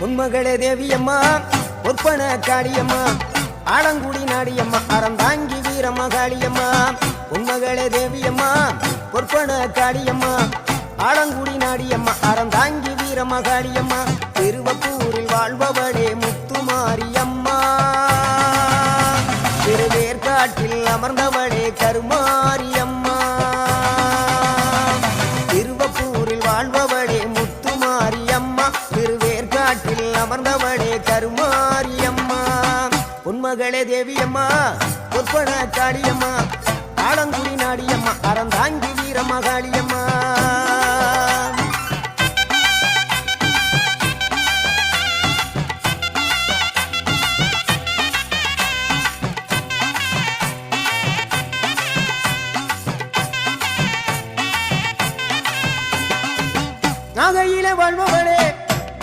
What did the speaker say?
உன்மகளே தேவியம்மா பொற்பன காளியம்மா ஆலங்குடி நாடியம்மா அறந்தாங்கி வீரமகாளியம்மா உன்மகளே தேவியம்மா பொற்பன காளியம்மா ஆலங்குடி நாடியம்மா அறந்தாங்கி வீரமகாளியம்மா திருவப்பூரில் வாழ்பவளே முத்துமாரியம்மா திருவேற்காட்டில் அமர்ந்தவளே கருமாரியம்மா திருவப்பூரில் வாழ்பவளே முத்துமாரியம்மா திருவேற்காட்டில் அமர்ந்தவளே கருமாரியம்மா உன்மகளே தேவியம்மா பொற்பன காளியம்மா ஆலங்குடி நாடியம்மா அறந்தாங்கி வீரமகாளியம்மா